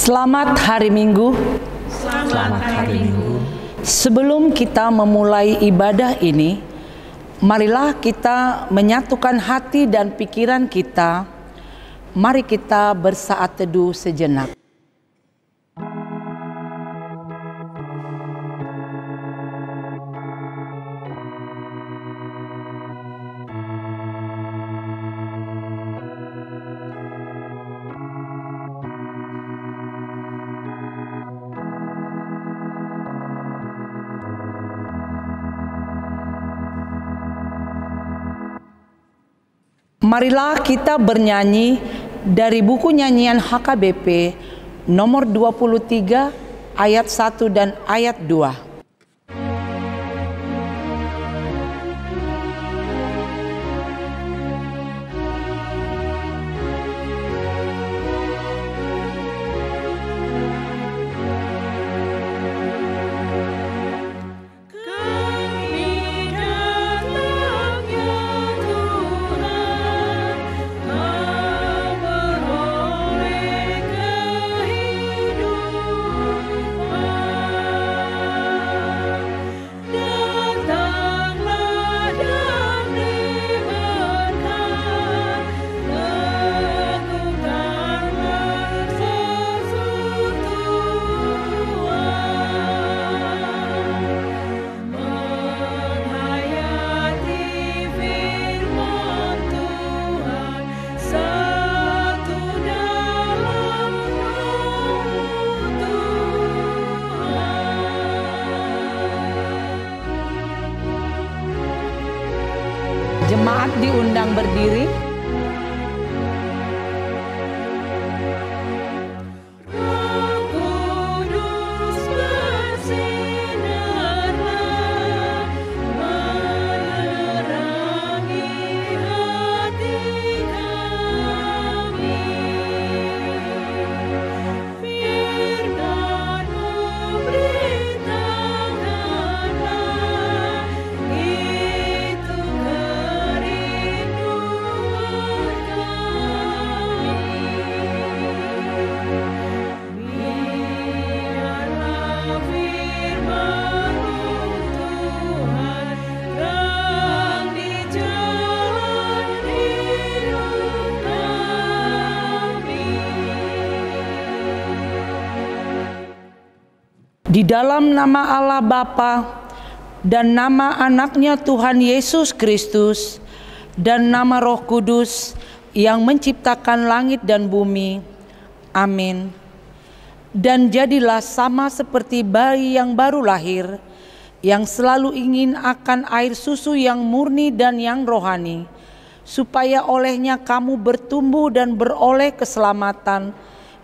Selamat hari Minggu. Selamat hari Minggu. Sebelum kita memulai ibadah ini, marilah kita menyatukan hati dan pikiran kita. Mari kita bersaat teduh sejenak. Marilah kita bernyanyi dari buku nyanyian HKBP nomor 23 ayat 1 dan ayat 2. Jemaat diundang berdiri. Di dalam nama Allah Bapa dan nama anaknya Tuhan Yesus Kristus dan nama Roh Kudus yang menciptakan langit dan bumi. Amin. Dan jadilah sama seperti bayi yang baru lahir, yang selalu ingin akan air susu yang murni dan yang rohani, supaya olehnya kamu bertumbuh dan beroleh keselamatan,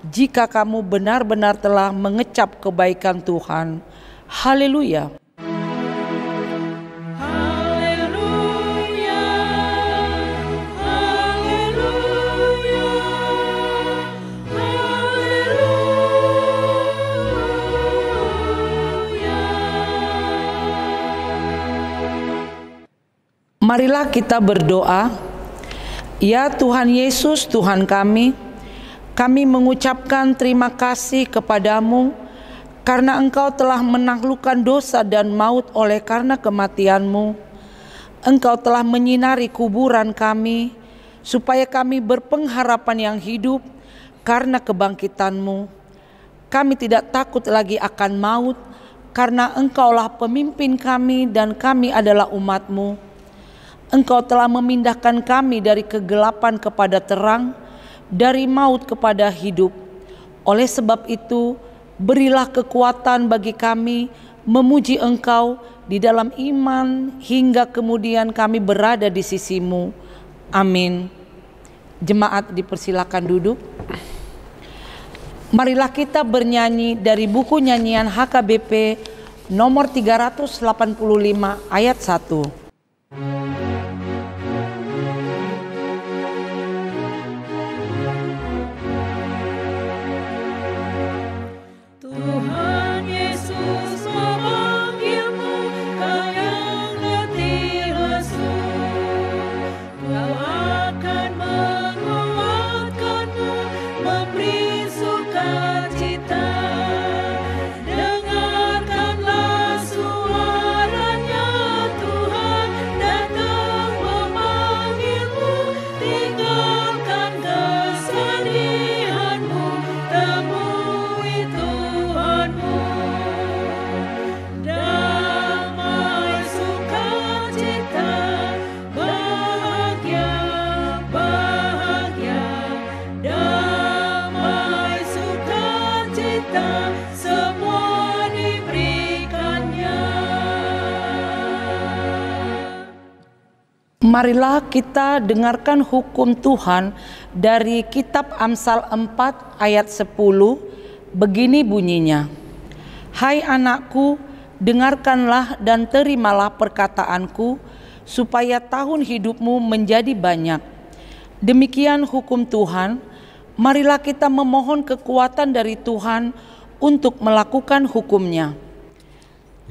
jika kamu benar-benar telah mengecap kebaikan Tuhan. Haleluya. Haleluya. Haleluya. Haleluya. Marilah kita berdoa. Ya Tuhan Yesus, Tuhan kami mengucapkan terima kasih kepadamu karena Engkau telah menaklukkan dosa dan maut oleh karena kematian-Mu. Engkau telah menyinari kuburan kami supaya kami berpengharapan yang hidup karena kebangkitan-Mu. Kami tidak takut lagi akan maut karena Engkaulah pemimpin kami dan kami adalah umat-Mu. Engkau telah memindahkan kami dari kegelapan kepada terang, dari maut kepada hidup. Oleh sebab itu, berilah kekuatan bagi kami memuji Engkau di dalam iman hingga kemudian kami berada di sisi-Mu. Amin. Jemaat dipersilakan duduk. Marilah kita bernyanyi dari buku nyanyian HKBP nomor 385 ayat 1. Tuhan Yesus memanggilmu, kau yang letih lesu. Kau akan menguatkanmu, memberi sukacita. kita semua diberikannya. Marilah kita dengarkan hukum Tuhan dari kitab Amsal 4 ayat 10. Begini bunyinya: Hai anakku, dengarkanlah dan terimalah perkataanku, supaya tahun hidupmu menjadi banyak. Demikian hukum Tuhan. Marilah kita memohon kekuatan dari Tuhan untuk melakukan hukum-Nya.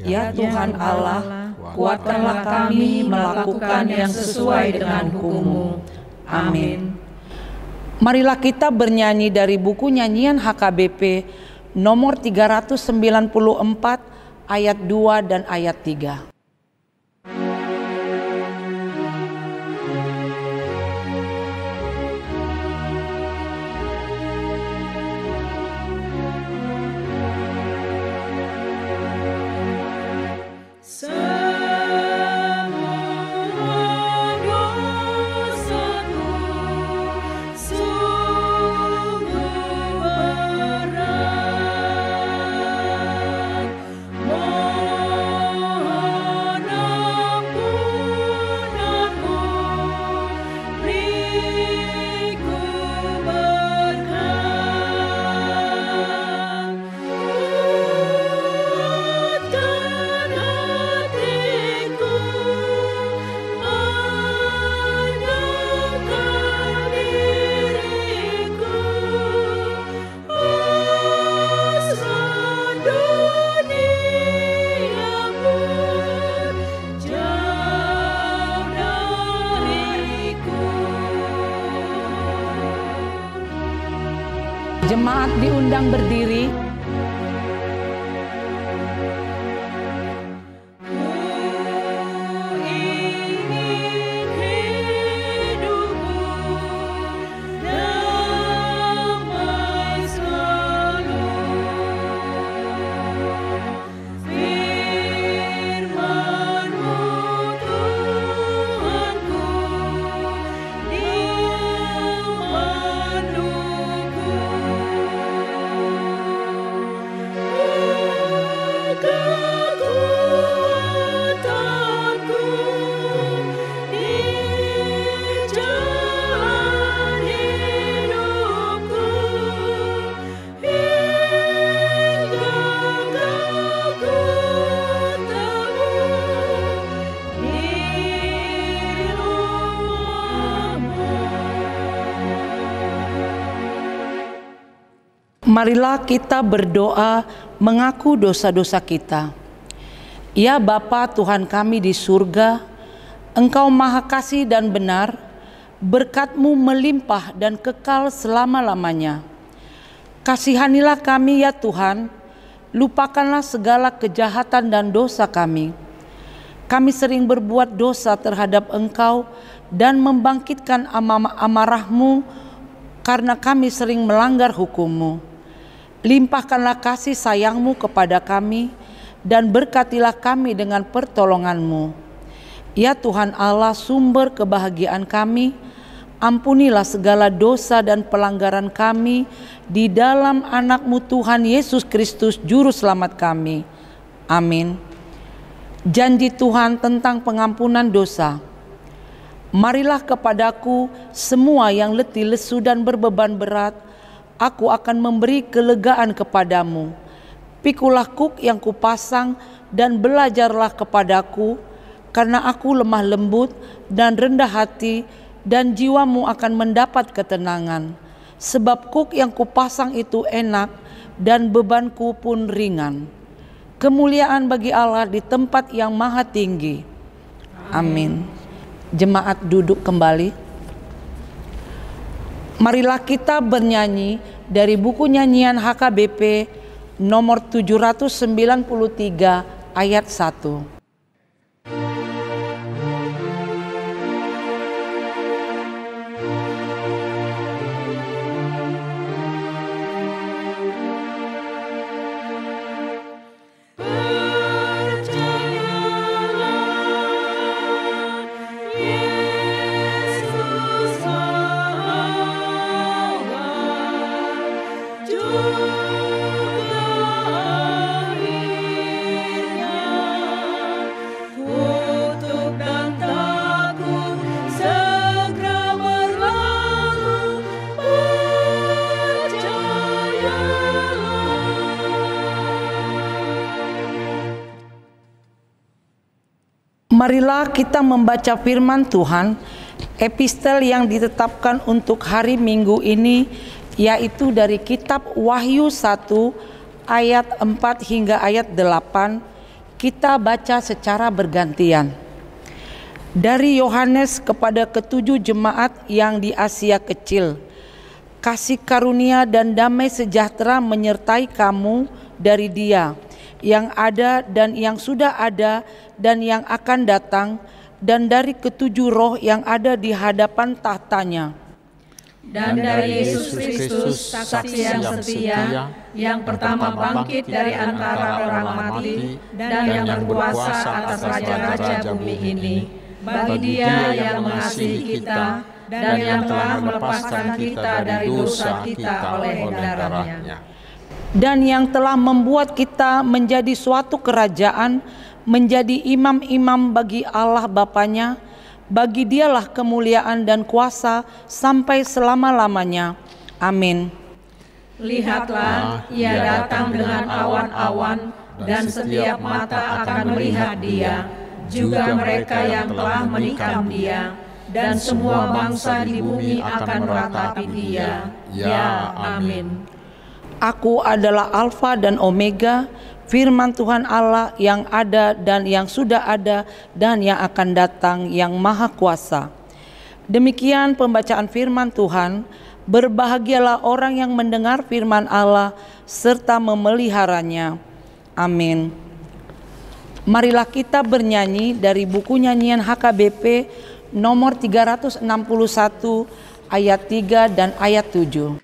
Ya Tuhan Allah, kuatkanlah kami melakukan yang sesuai dengan hukum-Mu. Amin. Marilah kita bernyanyi dari buku nyanyian HKBP nomor 394 ayat 2 dan ayat 3. Jemaat diundang berdiri. Marilah kita berdoa mengaku dosa-dosa kita. Ya Bapa Tuhan kami di surga, Engkau Maha Kasih dan benar, berkat-Mu melimpah dan kekal selama-lamanya. Kasihanilah kami ya Tuhan, lupakanlah segala kejahatan dan dosa kami. Kami sering berbuat dosa terhadap Engkau dan membangkitkan amarah-Mu karena kami sering melanggar hukum-Mu. Limpahkanlah kasih sayang-Mu kepada kami dan berkatilah kami dengan pertolongan-Mu. Ya Tuhan Allah, sumber kebahagiaan kami, ampunilah segala dosa dan pelanggaran kami di dalam anak-Mu Tuhan Yesus Kristus Juru Selamat kami. Amin. Janji Tuhan tentang pengampunan dosa. Marilah kepadaku semua yang letih lesu dan berbeban berat, aku akan memberi kelegaan kepadamu. Pikulah kuk yang kupasang dan belajarlah kepadaku, karena aku lemah lembut dan rendah hati, dan jiwamu akan mendapat ketenangan. Sebab kuk yang kupasang itu enak dan bebanku pun ringan. Kemuliaan bagi Allah di tempat yang maha tinggi. Amin. Jemaat duduk kembali. Marilah kita bernyanyi dari buku nyanyian HKBP nomor 793 ayat 1. Juga Marilah kita membaca firman Tuhan, epistel yang ditetapkan untuk hari Minggu ini, yaitu dari kitab Wahyu 1 ayat 4 hingga ayat 8. Kita baca secara bergantian. Dari Yohanes kepada ketujuh jemaat yang di Asia Kecil, kasih karunia dan damai sejahtera menyertai kamu dari Dia yang ada dan yang sudah ada dan yang akan datang, dan dari ketujuh roh yang ada di hadapan tahtanya, dan dari Yesus Kristus, saksi yang setia, yang pertama bangkit dari antara orang mati dan yang berkuasa atas raja-raja bumi ini. Bagi Dia yang mengasihi kita dan yang telah melepaskan kita dari dosa kita oleh darah-Nya, dan yang telah membuat kita menjadi suatu kerajaan, menjadi imam-imam bagi Allah Bapanya. Bagi Dialah kemuliaan dan kuasa sampai selama-lamanya. Amin. Lihatlah, Ia datang dengan awan-awan, dan setiap mata akan melihat Dia, juga mereka yang telah menikam Dia, dan semua bangsa di bumi akan meratapi Dia. Ya, amin. Aku adalah Alfa dan Omega, firman Tuhan Allah yang ada dan yang sudah ada dan yang akan datang, yang Maha Kuasa. Demikian pembacaan firman Tuhan. Berbahagialah orang yang mendengar firman Allah serta memeliharanya. Amin. Marilah kita bernyanyi dari buku nyanyian HKBP nomor 361 ayat 3 dan ayat 7.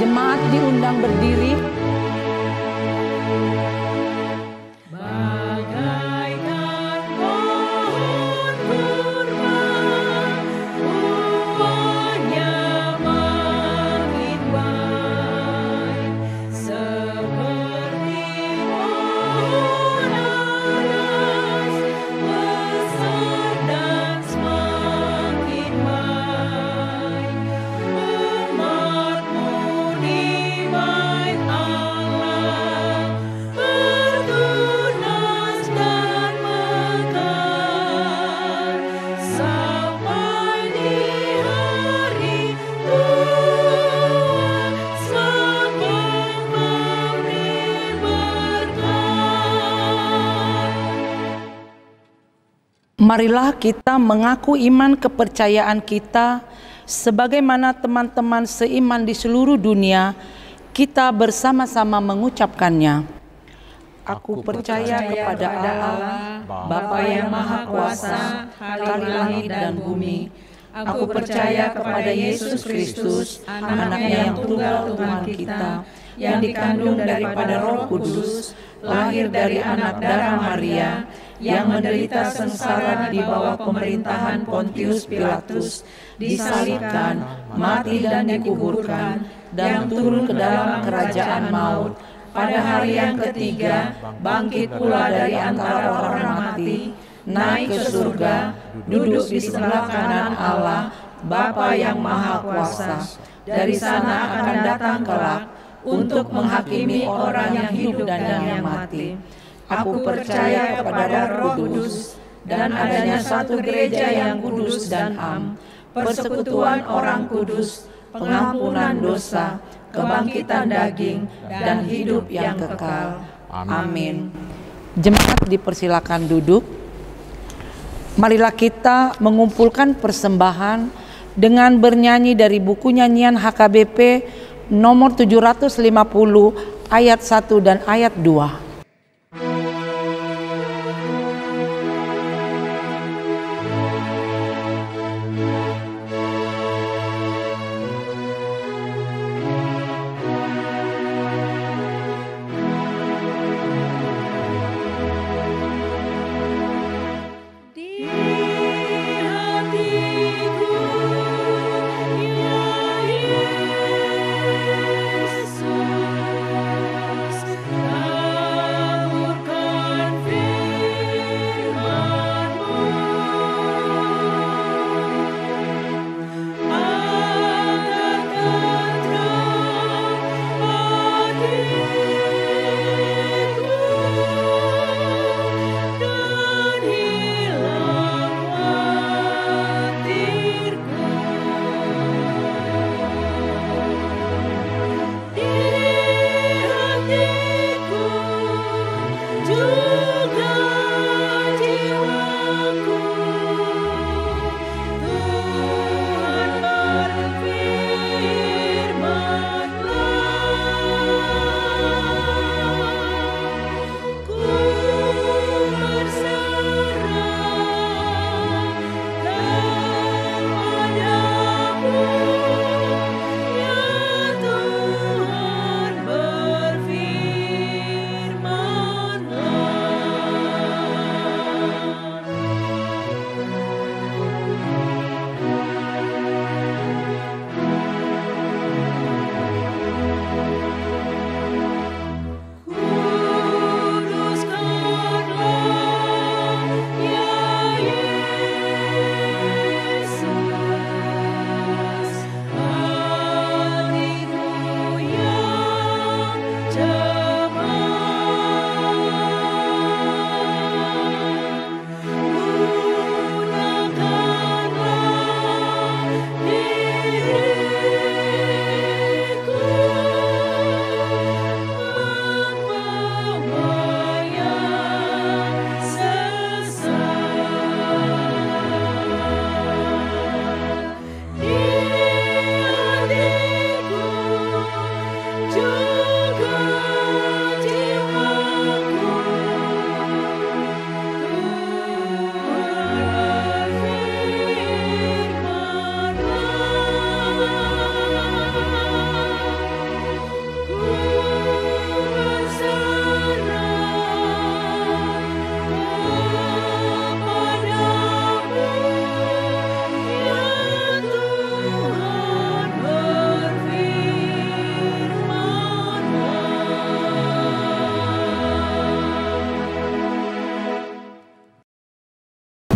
Jemaat diundang berdiri. Bagaikan pohon kurma, buahnya makin baik, seperti pohon aras, besar dan semakin baik. Umat-Mu nimai Allah, bertunas dan mekar, sampai di hari tua, semakin memberi berkat. Marilah kita mengaku iman kepercayaan kita sebagaimana teman-teman seiman di seluruh dunia. Kita bersama-sama mengucapkannya. Aku percaya kepada Allah, Bapa yang Maha Kuasa, Kali langit dan bumi. Aku percaya kepada Yesus Kristus, anaknya yang tunggal Tuhan kita, yang dikandung daripada Roh Kudus, lahir dari anak darah Maria, yang menderita sengsara di bawah pemerintahan Pontius Pilatus, disalibkan, mati dan dikuburkan, dan turun ke dalam kerajaan maut. Pada hari yang ketiga, bangkit pula dari antara orang mati, naik ke surga, duduk di sebelah kanan Allah, Bapa yang Maha Kuasa. Dari sana akan datang kelak untuk menghakimi orang yang hidup dan yang mati. Aku percaya kepada Roh Kudus dan adanya satu gereja yang kudus dan am, persekutuan orang kudus, pengampunan dosa, kebangkitan daging, dan hidup yang kekal. Amin. Jemaat dipersilakan duduk. Marilah kita mengumpulkan persembahan dengan bernyanyi dari buku nyanyian HKBP nomor 750 ayat 1 dan ayat 2.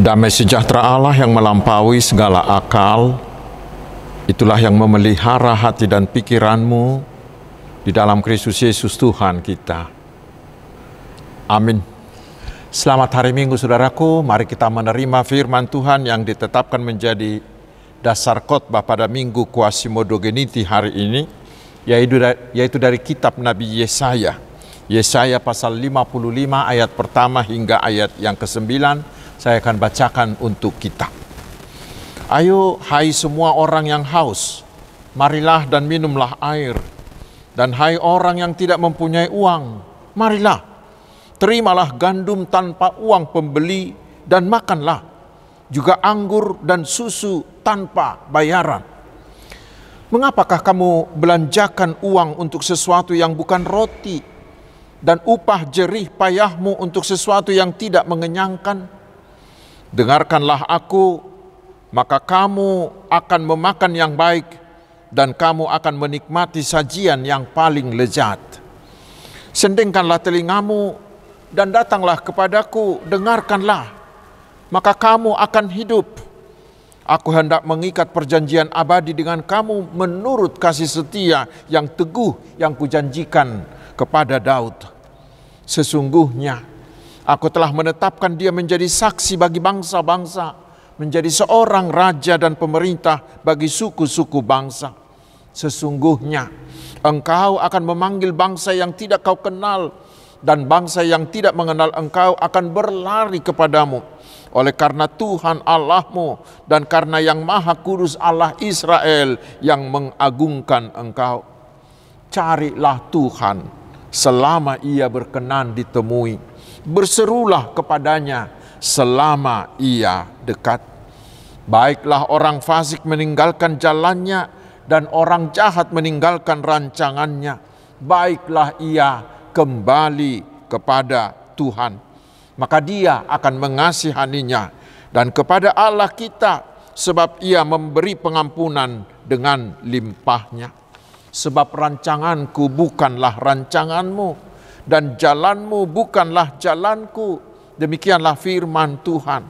Damai sejahtera Allah yang melampaui segala akal, itulah yang memelihara hati dan pikiranmu di dalam Kristus Yesus Tuhan kita. Amin. Selamat hari Minggu saudaraku, mari kita menerima firman Tuhan yang ditetapkan menjadi dasar khotbah pada Minggu Quasimodo-Geniti hari ini, yaitu dari kitab Nabi Yesaya. Yesaya pasal 55 ayat pertama hingga ayat yang ke-9. Saya akan bacakan untuk kita. Ayo hai semua orang yang haus, marilah dan minumlah air. Dan hai orang yang tidak mempunyai uang, marilah, terimalah gandum tanpa uang pembeli dan makanlah. Juga anggur dan susu tanpa bayaran. Mengapakah kamu belanjakan uang untuk sesuatu yang bukan roti, dan upah jerih payahmu untuk sesuatu yang tidak mengenyangkan? Dengarkanlah aku, maka kamu akan memakan yang baik, dan kamu akan menikmati sajian yang paling lezat. Sendingkanlah telingamu, dan datanglah kepadaku, dengarkanlah, maka kamu akan hidup. Aku hendak mengikat perjanjian abadi dengan kamu menurut kasih setia yang teguh yang kujanjikan kepada Daud. Sesungguhnya, aku telah menetapkan dia menjadi saksi bagi bangsa-bangsa, menjadi seorang raja dan pemerintah bagi suku-suku bangsa. Sesungguhnya, engkau akan memanggil bangsa yang tidak kau kenal, dan bangsa yang tidak mengenal Engkau akan berlari kepadamu. Oleh karena Tuhan Allahmu dan karena yang Maha Kudus Allah Israel yang mengagungkan Engkau. Carilah Tuhan selama Ia berkenan ditemui. Berserulah kepadanya selama Ia dekat. Baiklah orang fasik meninggalkan jalannya dan orang jahat meninggalkan rancangannya. Baiklah ia kembali kepada Tuhan, maka Dia akan mengasihaninya, dan kepada Allah kita, sebab Ia memberi pengampunan dengan limpahnya. Sebab rancanganku bukanlah rancanganmu, dan jalanmu bukanlah jalanku. Demikianlah firman Tuhan.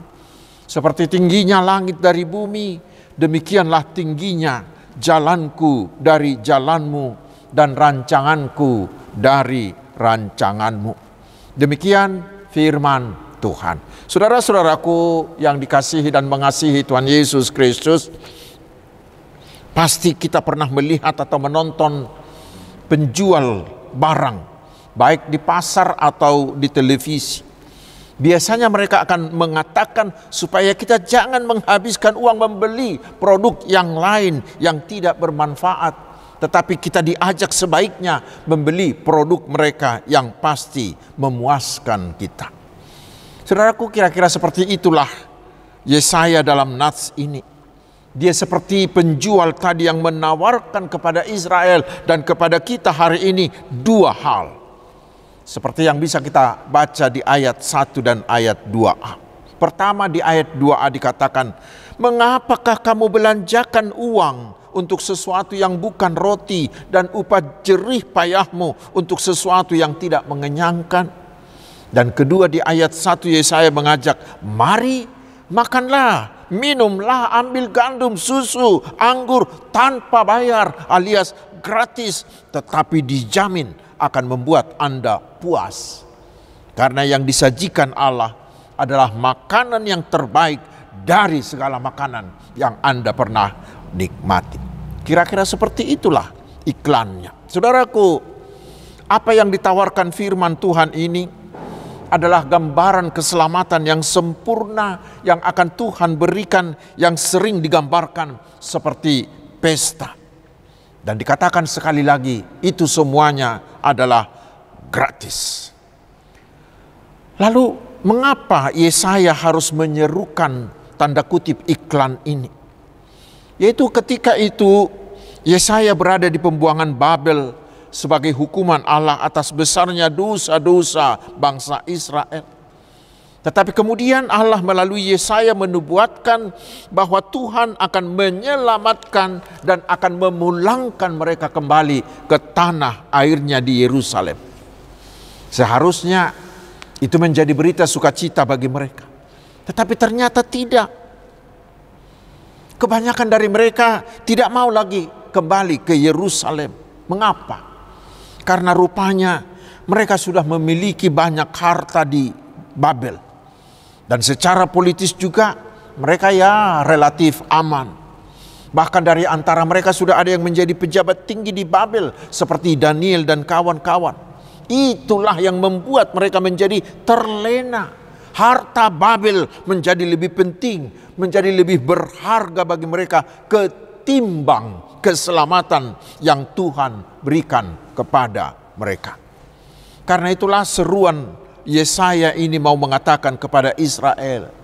Seperti tingginya langit dari bumi, demikianlah tingginya jalanku dari jalanmu, dan rancanganku dari rancanganmu. Demikian firman Tuhan. Saudara-saudaraku yang dikasihi dan mengasihi Tuhan Yesus Kristus, pasti kita pernah melihat atau menonton penjual barang, baik di pasar atau di televisi. Biasanya mereka akan mengatakan supaya kita jangan menghabiskan uang membeli produk yang lain yang tidak bermanfaat, tetapi kita diajak sebaiknya membeli produk mereka yang pasti memuaskan kita. Saudaraku, kira-kira seperti itulah Yesaya dalam nats ini. Dia seperti penjual tadi yang menawarkan kepada Israel dan kepada kita hari ini dua hal. Seperti yang bisa kita baca di ayat 1 dan ayat 2a. Pertama, di ayat 2a dikatakan, mengapakah kamu belanjakan uang untuk sesuatu yang bukan roti, dan upah jerih payahmu untuk sesuatu yang tidak mengenyangkan? Dan kedua, di ayat 1 Yesaya mengajak, mari makanlah, minumlah, ambil gandum, susu, anggur tanpa bayar alias gratis, tetapi dijamin akan membuat Anda puas. Karena yang disajikan Allah adalah makanan yang terbaik dari segala makanan yang Anda pernah nikmati. Kira-kira seperti itulah iklannya. Saudaraku, apa yang ditawarkan firman Tuhan ini adalah gambaran keselamatan yang sempurna yang akan Tuhan berikan, yang sering digambarkan seperti pesta. Dan dikatakan sekali lagi, itu semuanya adalah gratis. Lalu mengapa Yesaya harus menyerukan tanda kutip iklan ini? Yaitu ketika itu Yesaya berada di pembuangan Babel sebagai hukuman Allah atas besarnya dosa-dosa bangsa Israel. Tetapi kemudian Allah melalui Yesaya menubuatkan bahwa Tuhan akan menyelamatkan dan akan memulangkan mereka kembali ke tanah airnya di Yerusalem. Seharusnya itu menjadi berita sukacita bagi mereka. Tetapi ternyata tidak. Kebanyakan dari mereka tidak mau lagi kembali ke Yerusalem. Mengapa? Karena rupanya mereka sudah memiliki banyak harta di Babel. Dan secara politis juga mereka ya relatif aman. Bahkan dari antara mereka sudah ada yang menjadi pejabat tinggi di Babel seperti Daniel dan kawan-kawan. Itulah yang membuat mereka menjadi terlena. Harta Babel menjadi lebih penting, menjadi lebih berharga bagi mereka ketimbang keselamatan yang Tuhan berikan kepada mereka. Karena itulah seruan Yesaya ini mau mengatakan kepada Israel,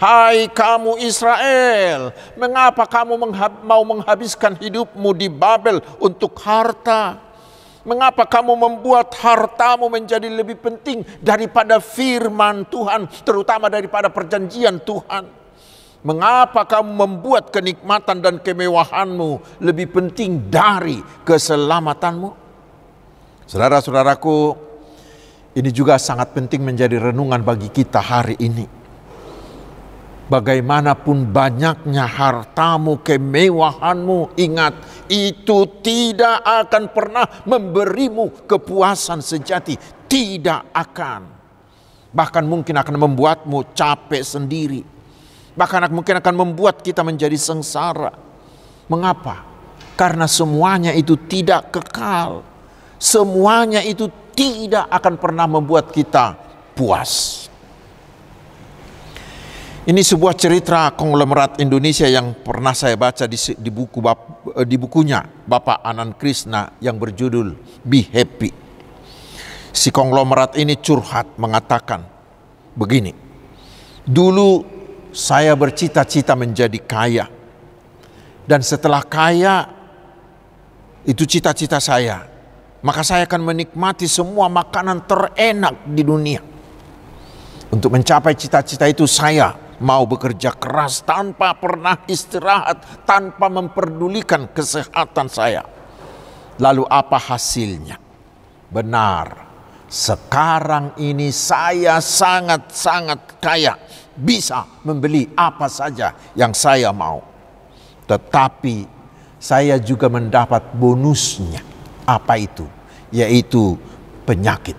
hai kamu Israel, mengapa kamu mau menghabiskan hidupmu di Babel untuk harta? Mengapa kamu membuat hartamu menjadi lebih penting daripada firman Tuhan, terutama daripada perjanjian Tuhan? Mengapa kamu membuat kenikmatan dan kemewahanmu lebih penting dari keselamatanmu? Saudara-saudaraku, ini juga sangat penting menjadi renungan bagi kita hari ini. Bagaimanapun banyaknya hartamu, kemewahanmu, ingat, itu tidak akan pernah memberimu kepuasan sejati. Tidak akan. Bahkan mungkin akan membuatmu capek sendiri. Bahkan mungkin akan membuat kita menjadi sengsara. Mengapa? Karena semuanya itu tidak kekal. Semuanya itu tidak akan pernah membuat kita puas. Ini sebuah cerita konglomerat Indonesia yang pernah saya baca di bukunya Bapak Anand Krishna yang berjudul Be Happy. Si konglomerat ini curhat mengatakan begini, dulu saya bercita-cita menjadi kaya, dan setelah kaya, itu cita-cita saya, maka saya akan menikmati semua makanan terenak di dunia. Untuk mencapai cita-cita itu saya mau bekerja keras tanpa pernah istirahat, tanpa memperdulikan kesehatan saya. Lalu apa hasilnya? Benar, sekarang ini saya sangat-sangat kaya, bisa membeli apa saja yang saya mau. Tetapi saya juga mendapat bonusnya. Apa itu? Yaitu penyakit.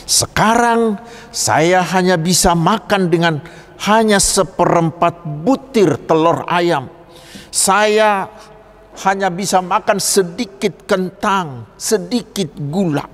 Sekarang saya hanya bisa makan dengan hanya 1/4 butir telur ayam. Saya hanya bisa makan sedikit kentang, sedikit gula.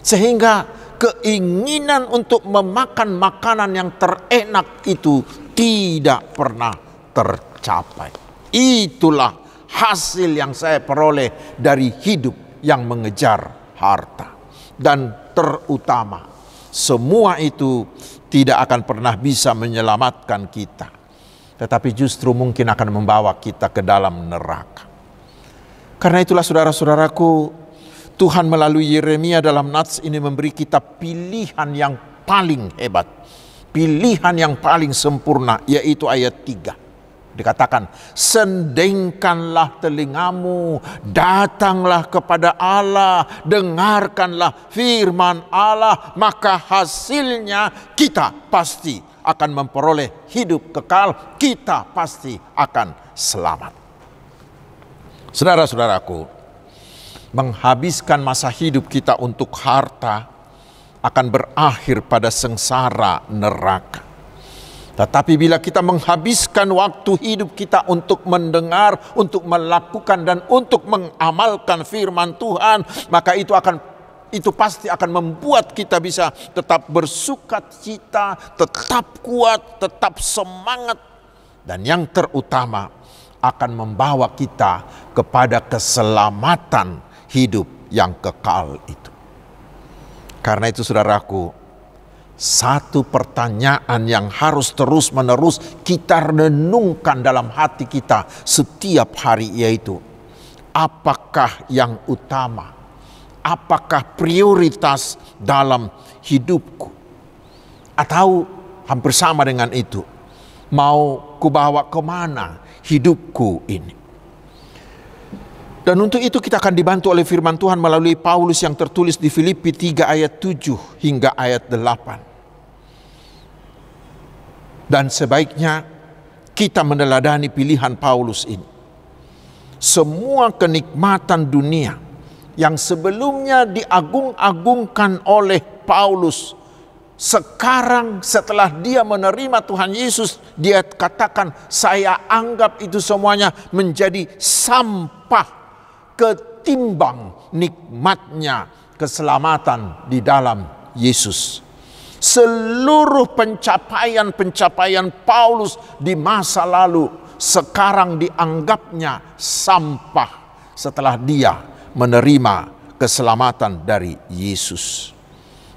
Sehingga keinginan untuk memakan makanan yang terenak itu tidak pernah tercapai. Itulah hasil yang saya peroleh dari hidup yang mengejar harta. Dan terutama, semua itu tidak akan pernah bisa menyelamatkan kita, tetapi justru mungkin akan membawa kita ke dalam neraka. Karena itulah saudara-saudaraku, Tuhan melalui Yeremia dalam nats ini memberi kita pilihan yang paling hebat, pilihan yang paling sempurna, yaitu ayat 3. Dikatakan, sendengkanlah telingamu, datanglah kepada Allah, dengarkanlah firman Allah, maka hasilnya kita pasti akan memperoleh hidup kekal, kita pasti akan selamat. Saudara-saudaraku, menghabiskan masa hidup kita untuk harta akan berakhir pada sengsara neraka. Tetapi bila kita menghabiskan waktu hidup kita untuk mendengar, untuk melakukan dan untuk mengamalkan firman Tuhan, maka itu pasti akan membuat kita bisa tetap bersukacita, tetap kuat, tetap semangat, dan yang terutama akan membawa kita kepada keselamatan hidup yang kekal itu. Karena itu saudaraku, satu pertanyaan yang harus terus-menerus kita renungkan dalam hati kita setiap hari, yaitu apakah yang utama, apakah prioritas dalam hidupku, atau hampir sama dengan itu, mau kubawa kemana hidupku ini. Dan untuk itu kita akan dibantu oleh firman Tuhan melalui Paulus yang tertulis di Filipi 3 ayat 7 hingga ayat 8. Dan sebaiknya kita meneladani pilihan Paulus ini. Semua kenikmatan dunia yang sebelumnya diagung-agungkan oleh Paulus, sekarang setelah dia menerima Tuhan Yesus, dia katakan, saya anggap itu semuanya menjadi sampah ketimbang nikmatnya keselamatan di dalam Yesus. Seluruh pencapaian Paulus di masa lalu sekarang dianggapnya sampah setelah dia menerima keselamatan dari Yesus.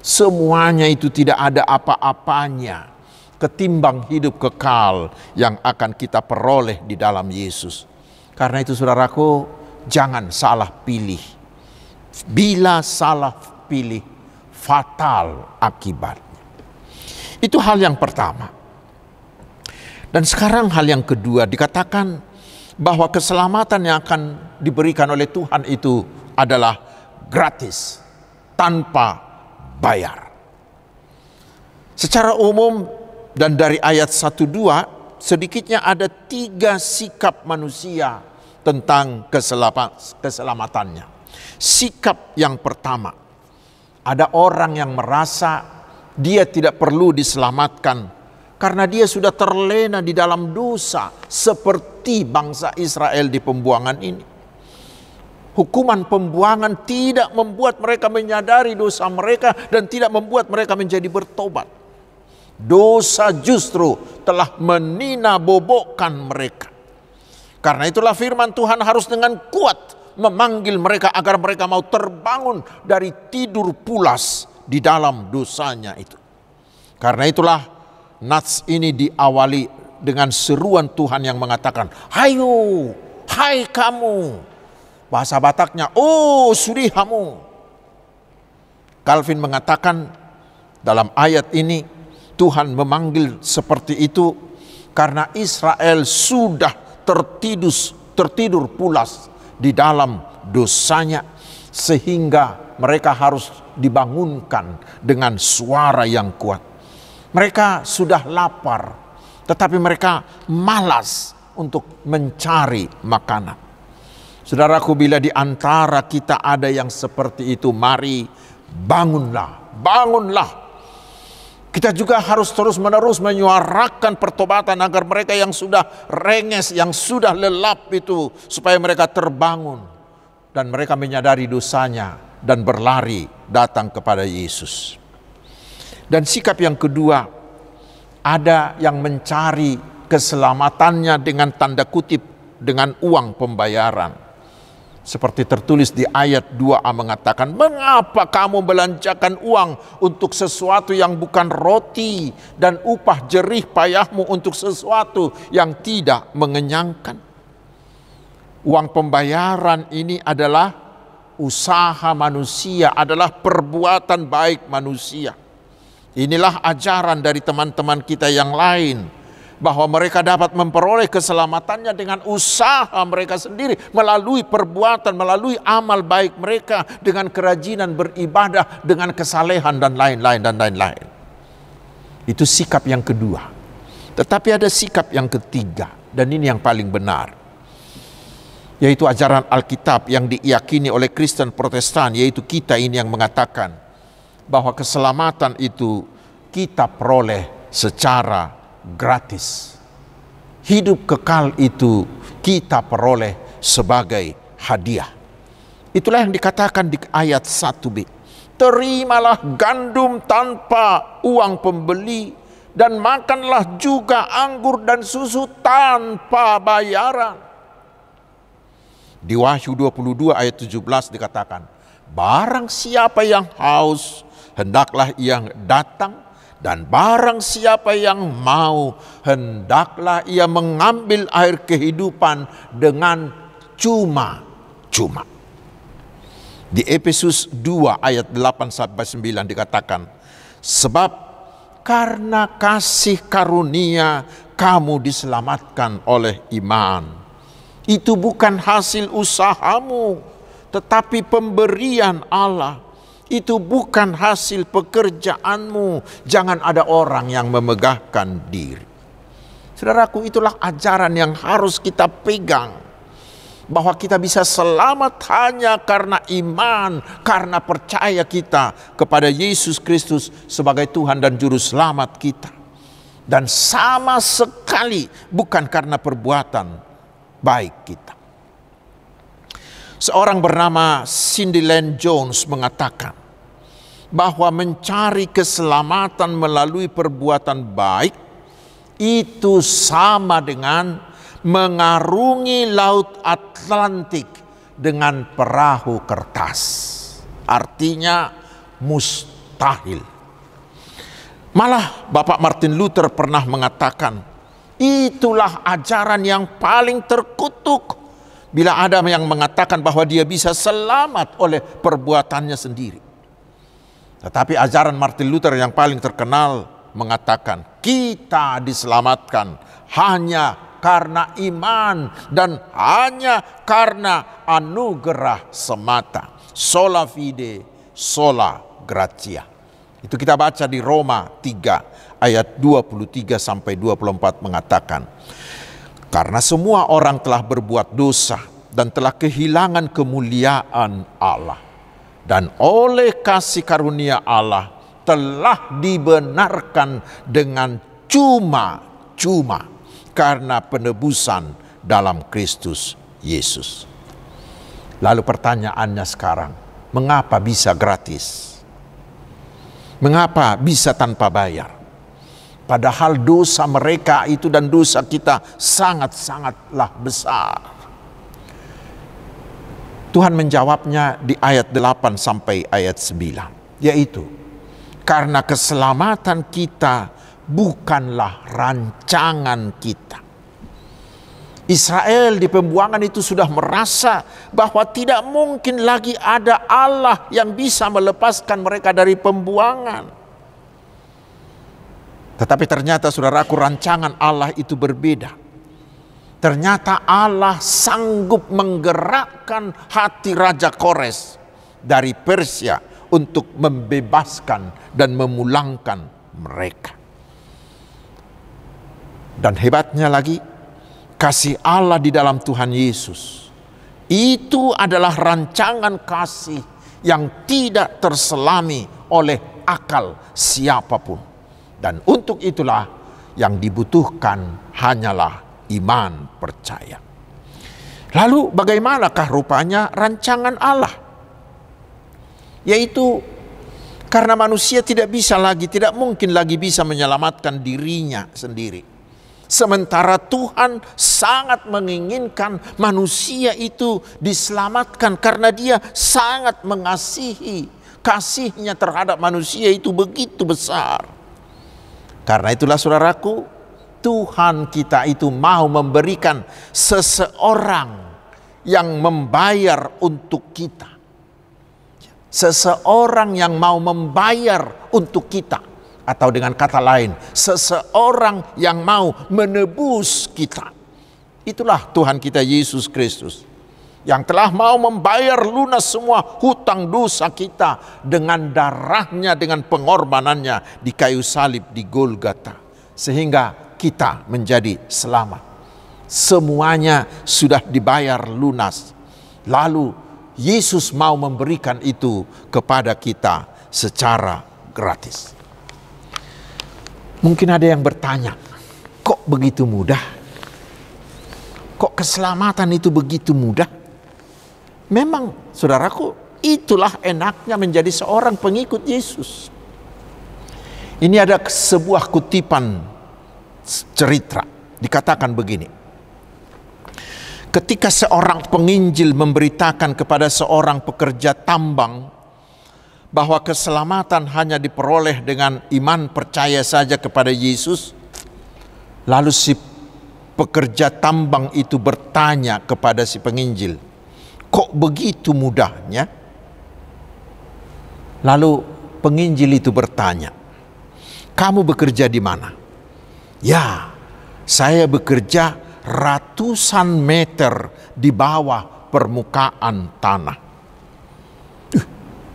Semuanya itu tidak ada apa-apanya ketimbang hidup kekal yang akan kita peroleh di dalam Yesus. Karena itu saudaraku, jangan salah pilih. Bila salah pilih, fatal akibatnya. Itu hal yang pertama. Dan sekarang hal yang kedua, dikatakan bahwa keselamatan yang akan diberikan oleh Tuhan itu adalah gratis, tanpa bayar. Secara umum dan dari ayat 1-2, sedikitnya ada 3 sikap manusia tentang keselamatannya. Sikap yang pertama, ada orang yang merasa dia tidak perlu diselamatkan karena dia sudah terlena di dalam dosa seperti bangsa Israel di pembuangan ini. Hukuman pembuangan tidak membuat mereka menyadari dosa mereka dan tidak membuat mereka menjadi bertobat. Dosa justru telah meninabobokkan mereka. Karena itulah firman Tuhan harus dengan kuat memanggil mereka agar mereka mau terbangun dari tidur pulas di dalam dosanya itu. Karena itulah nats ini diawali dengan seruan Tuhan yang mengatakan, "Hayo, hai kamu." Bahasa Bataknya, "Oh surihamu." Calvin mengatakan dalam ayat ini Tuhan memanggil seperti itu karena Israel sudah tertidur pulas di dalam dosanya, sehingga mereka harus dibangunkan dengan suara yang kuat. Mereka sudah lapar, tetapi mereka malas untuk mencari makanan. Saudaraku, bila di antara kita ada yang seperti itu, mari bangunlah, bangunlah. Kita juga harus terus-menerus menyuarakan pertobatan agar mereka yang sudah renges, yang sudah lelap itu, supaya mereka terbangun dan mereka menyadari dosanya dan berlari datang kepada Yesus. Dan sikap yang kedua, ada yang mencari keselamatannya dengan tanda kutip dengan uang pembayaran. Seperti tertulis di ayat 2a mengatakan, "Mengapa kamu belanjakan uang untuk sesuatu yang bukan roti dan upah jerih payahmu untuk sesuatu yang tidak mengenyangkan?" Uang pembayaran ini adalah usaha manusia, adalah perbuatan baik manusia. Inilah ajaran dari teman-teman kita yang lain, bahwa mereka dapat memperoleh keselamatannya dengan usaha mereka sendiri, melalui perbuatan, melalui amal baik mereka, dengan kerajinan beribadah, dengan kesalehan dan lain-lain. Itu sikap yang kedua. Tetapi ada sikap yang ketiga, dan ini yang paling benar, yaitu ajaran Alkitab yang diyakini oleh Kristen Protestan, yaitu kita ini yang mengatakan bahwa keselamatan itu kita peroleh secara gratis. Hidup kekal itu kita peroleh sebagai hadiah. Itulah yang dikatakan di ayat 1b. "Terimalah gandum tanpa uang pembeli, dan makanlah juga anggur dan susu tanpa bayaran." Di Wahyu 22 ayat 17 dikatakan, "Barang siapa yang haus, hendaklah ia datang, dan barang siapa yang mau, hendaklah ia mengambil air kehidupan dengan cuma-cuma." Di Efesus 2 ayat 8-9 dikatakan, "Sebab karena kasih karunia kamu diselamatkan oleh iman. Itu bukan hasil usahamu, tetapi pemberian Allah. Itu bukan hasil pekerjaanmu. Jangan ada orang yang memegahkan diri." Saudaraku, itulah ajaran yang harus kita pegang, bahwa kita bisa selamat hanya karena iman, karena percaya kita kepada Yesus Kristus sebagai Tuhan dan Juru Selamat kita, dan sama sekali bukan karena perbuatan baik kita. Seorang bernama Cindy Lane Jones mengatakan bahwa mencari keselamatan melalui perbuatan baik itu sama dengan mengarungi laut Atlantik dengan perahu kertas. Artinya mustahil. Malah Bapak Martin Luther pernah mengatakan, itulah ajaran yang paling terkutuk bila ada yang mengatakan bahwa dia bisa selamat oleh perbuatannya sendiri. Tetapi ajaran Martin Luther yang paling terkenal mengatakan kita diselamatkan hanya karena iman dan hanya karena anugerah semata. Sola fide, sola gratia. Itu kita baca di Roma 3 ayat 23-24 mengatakan, "Karena semua orang telah berbuat dosa dan telah kehilangan kemuliaan Allah, dan oleh kasih karunia Allah telah dibenarkan dengan cuma-cuma karena penebusan dalam Kristus Yesus." Lalu pertanyaannya sekarang, mengapa bisa gratis? Mengapa bisa tanpa bayar? Padahal dosa mereka itu dan dosa kita sangat-sangatlah besar. Tuhan menjawabnya di ayat 8 sampai ayat 9, yaitu karena keselamatan kita bukanlah rancangan kita. Israel di pembuangan itu sudah merasa bahwa tidak mungkin lagi ada Allah yang bisa melepaskan mereka dari pembuangan. Tetapi ternyata saudaraku, rancangan Allah itu berbeda. Ternyata Allah sanggup menggerakkan hati Raja Kores dari Persia untuk membebaskan dan memulangkan mereka. Dan hebatnya lagi, kasih Allah di dalam Tuhan Yesus itu adalah rancangan kasih yang tidak terselami oleh akal siapapun. Dan untuk itulah yang dibutuhkan hanyalah iman percaya. Lalu bagaimanakah rupanya rancangan Allah? Yaitu karena manusia tidak mungkin lagi bisa menyelamatkan dirinya sendiri. Sementara Tuhan sangat menginginkan manusia itu diselamatkan karena Dia sangat mengasihi. Kasihnya terhadap manusia itu begitu besar. Karena itulah saudaraku, Tuhan kita itu mau memberikan seseorang yang membayar untuk kita. Seseorang yang mau membayar untuk kita. Atau dengan kata lain, seseorang yang mau menebus kita. Itulah Tuhan kita Yesus Kristus, yang telah mau membayar lunas semua hutang dosa kita dengan darahnya, dengan pengorbanannya di kayu salib di Golgota. Sehingga kita menjadi selamat. Semuanya sudah dibayar lunas. Lalu Yesus mau memberikan itu kepada kita secara gratis. Mungkin ada yang bertanya, kok begitu mudah? Kok keselamatan itu begitu mudah? Memang saudaraku, itulah enaknya menjadi seorang pengikut Yesus. Ini ada sebuah kutipan cerita, dikatakan begini. Ketika seorang penginjil memberitakan kepada seorang pekerja tambang bahwa keselamatan hanya diperoleh dengan iman percaya saja kepada Yesus, lalu si pekerja tambang itu bertanya kepada si penginjil, kok begitu mudahnya? Lalu penginjil itu bertanya, kamu bekerja di mana? Ya, saya bekerja ratusan meter di bawah permukaan tanah.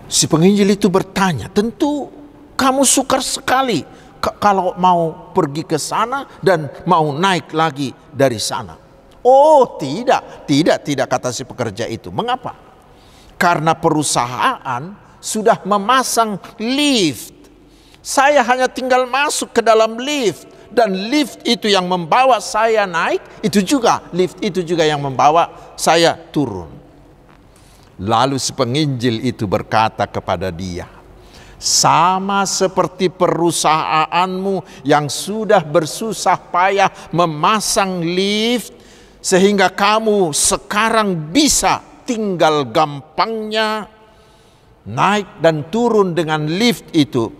Si penginjil itu bertanya, tentu kamu sukar sekali kalau mau pergi ke sana dan mau naik lagi dari sana. Oh tidak kata si pekerja itu. Mengapa? Karena perusahaan sudah memasang lift. Saya hanya tinggal masuk ke dalam lift. Dan lift itu yang membawa saya naik, lift itu juga yang membawa saya turun. Lalu si penginjil itu berkata kepada dia, sama seperti perusahaanmu yang sudah bersusah payah memasang lift, sehingga kamu sekarang bisa tinggal gampangnya naik dan turun dengan lift itu.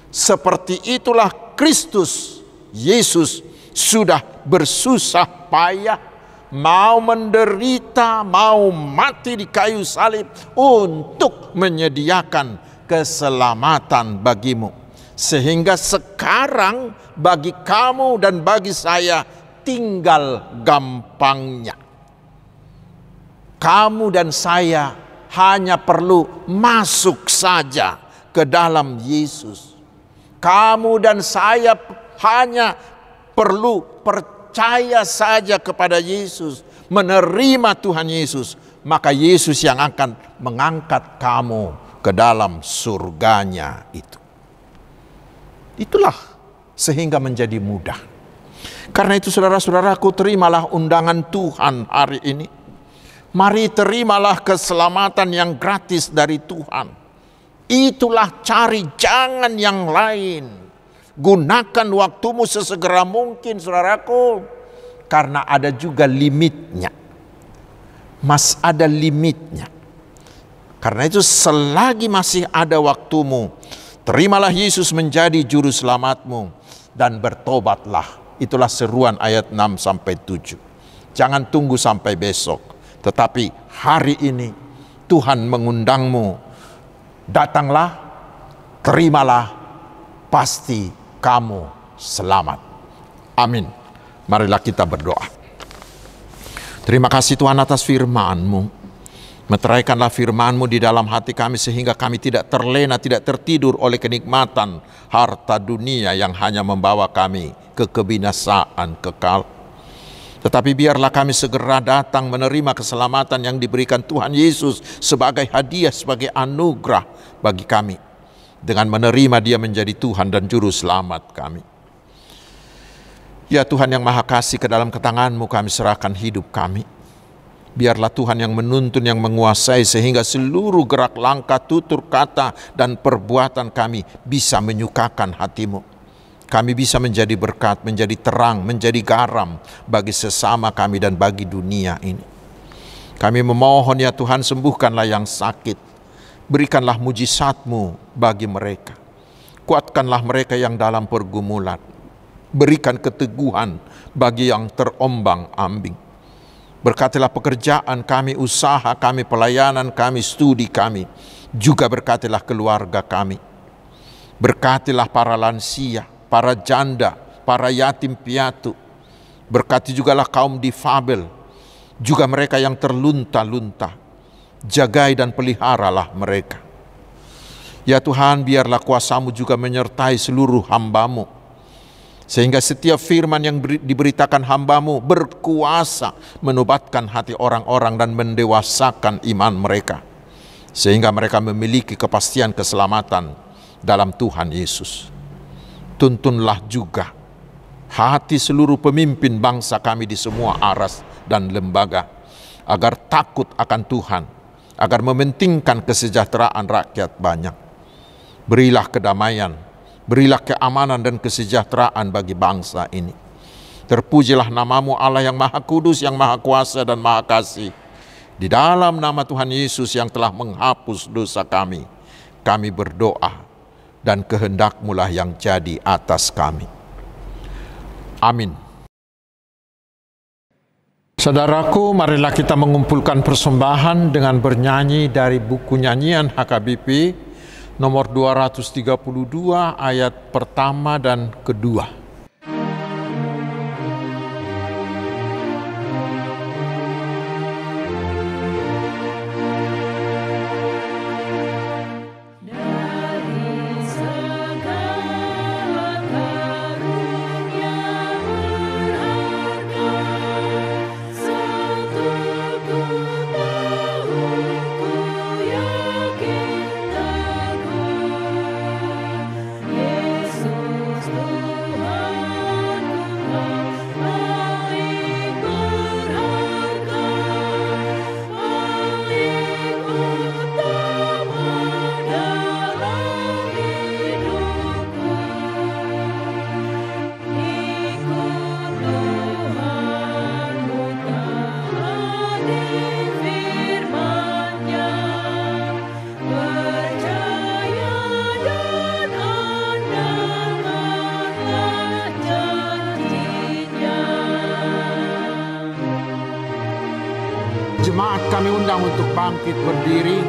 Seperti itulah Kristus Yesus sudah bersusah payah, mau menderita, mau mati di kayu salib untuk menyediakan keselamatan bagimu. Sehingga sekarang bagi kamu dan bagi saya tinggal gampangnya. Kamu dan saya hanya perlu masuk saja ke dalam Yesus. Kamu dan saya hanya perlu percaya saja kepada Yesus, menerima Tuhan Yesus, maka Yesus yang akan mengangkat kamu ke dalam surganya itu. Itulah sehingga menjadi mudah. Karena itu saudara-saudaraku, terimalah undangan Tuhan hari ini. Mari terimalah keselamatan yang gratis dari Tuhan. Itulah cari, jangan yang lain. Gunakan waktumu sesegera mungkin, saudaraku. Karena ada juga limitnya. Ada limitnya. Karena itu selagi masih ada waktumu, terimalah Yesus menjadi juru selamatmu dan bertobatlah. Itulah seruan ayat 6-7. Jangan tunggu sampai besok, tetapi hari ini Tuhan mengundangmu. Datanglah, terimalah, pasti kamu selamat. Amin. Marilah kita berdoa. Terima kasih Tuhan atas firman-Mu. Meteraikanlah firman-Mu di dalam hati kami sehingga kami tidak terlena, tidak tertidur oleh kenikmatan harta dunia yang hanya membawa kami ke kebinasaan kekal. Tetapi biarlah kami segera datang menerima keselamatan yang diberikan Tuhan Yesus sebagai hadiah, sebagai anugerah bagi kami. Dengan menerima Dia menjadi Tuhan dan Juru Selamat kami. Ya Tuhan yang Maha Kasih, ke dalam ketangan-Mu kami serahkan hidup kami. Biarlah Tuhan yang menuntun, yang menguasai, sehingga seluruh gerak langkah, tutur kata, dan perbuatan kami bisa menyukakan hati-Mu. Kami bisa menjadi berkat, menjadi terang, menjadi garam bagi sesama kami dan bagi dunia ini. Kami memohon ya Tuhan, sembuhkanlah yang sakit. Berikanlah mujizat-Mu bagi mereka. Kuatkanlah mereka yang dalam pergumulan. Berikan keteguhan bagi yang terombang-ambing. Berkatilah pekerjaan kami, usaha kami, pelayanan kami, studi kami. Juga berkatilah keluarga kami. Berkatilah para lansia, para janda, para yatim piatu. Berkati jugalah kaum difabel, juga mereka yang terlunta-lunta. Jagai dan peliharalah mereka. Ya Tuhan, biarlah kuasa-Mu juga menyertai seluruh hamba-Mu. Sehingga setiap firman yang diberitakan hamba-Mu berkuasa menobatkan hati orang-orang dan mendewasakan iman mereka. Sehingga mereka memiliki kepastian keselamatan dalam Tuhan Yesus. Tuntunlah juga hati seluruh pemimpin bangsa kami di semua aras dan lembaga, agar takut akan Tuhan, agar mementingkan kesejahteraan rakyat banyak. Berilah kedamaian, berilah keamanan dan kesejahteraan bagi bangsa ini. Terpujilah nama-Mu Allah yang Maha Kudus, yang Maha Kuasa dan Maha Kasih. Di dalam nama Tuhan Yesus yang telah menghapus dosa kami berdoa, dan kehendak-Mu lah yang jadi atas kami. Amin. Saudaraku, marilah kita mengumpulkan persembahan dengan bernyanyi dari buku nyanyian HKBP nomor 232 ayat pertama dan kedua. Jemaat kami undang untuk bangkit berdiri.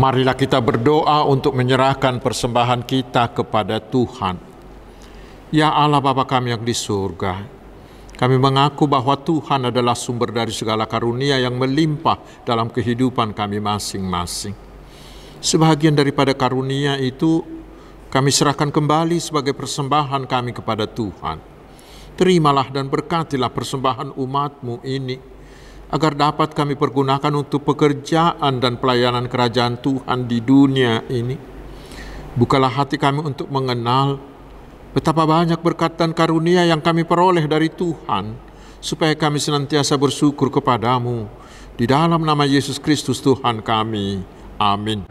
Marilah kita berdoa untuk menyerahkan persembahan kita kepada Tuhan. Ya Allah Bapa kami yang di surga, kami mengaku bahwa Tuhan adalah sumber dari segala karunia yang melimpah dalam kehidupan kami masing-masing. Sebahagian daripada karunia itu kami serahkan kembali sebagai persembahan kami kepada Tuhan. Terimalah dan berkatilah persembahan umat-Mu ini, agar dapat kami pergunakan untuk pekerjaan dan pelayanan kerajaan Tuhan di dunia ini. Bukalah hati kami untuk mengenal betapa banyak berkat dan karunia yang kami peroleh dari Tuhan, supaya kami senantiasa bersyukur kepadamu. Di dalam nama Yesus Kristus Tuhan kami. Amin.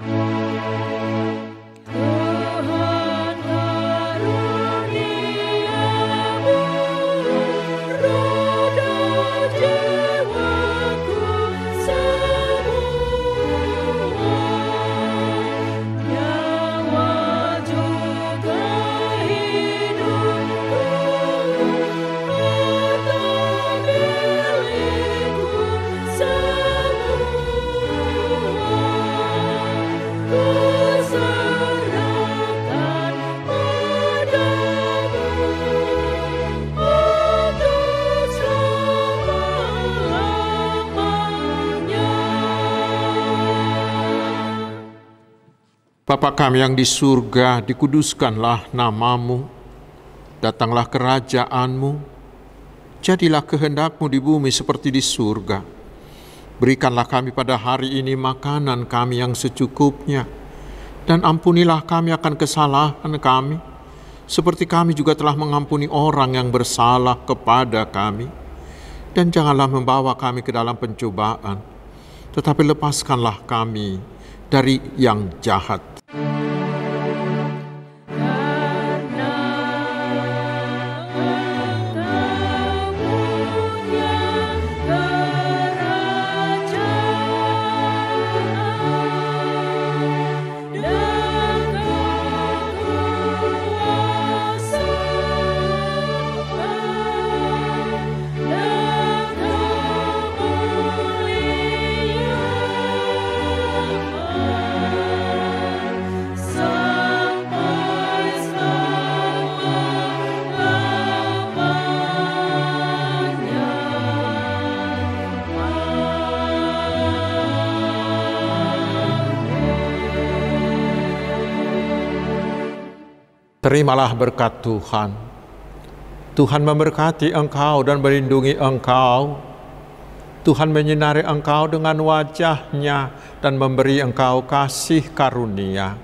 Bapa kami yang di surga, dikuduskanlah nama-Mu, datanglah kerajaan-Mu, jadilah kehendak-Mu di bumi seperti di surga. Berikanlah kami pada hari ini makanan kami yang secukupnya, dan ampunilah kami akan kesalahan kami, seperti kami juga telah mengampuni orang yang bersalah kepada kami. Dan janganlah membawa kami ke dalam pencobaan, tetapi lepaskanlah kami dari yang jahat. Terimalah berkat Tuhan. Tuhan memberkati engkau dan melindungi engkau. Tuhan menyinari engkau dengan wajah-Nya dan memberi engkau kasih karunia.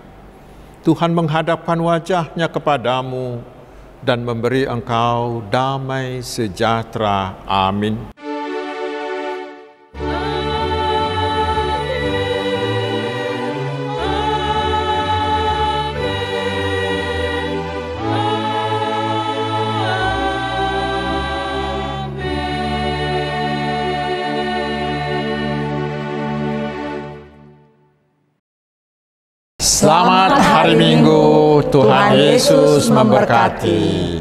Tuhan menghadapkan wajah-Nya kepadamu dan memberi engkau damai sejahtera. Amin. Selamat hari Minggu, Tuhan Yesus memberkati.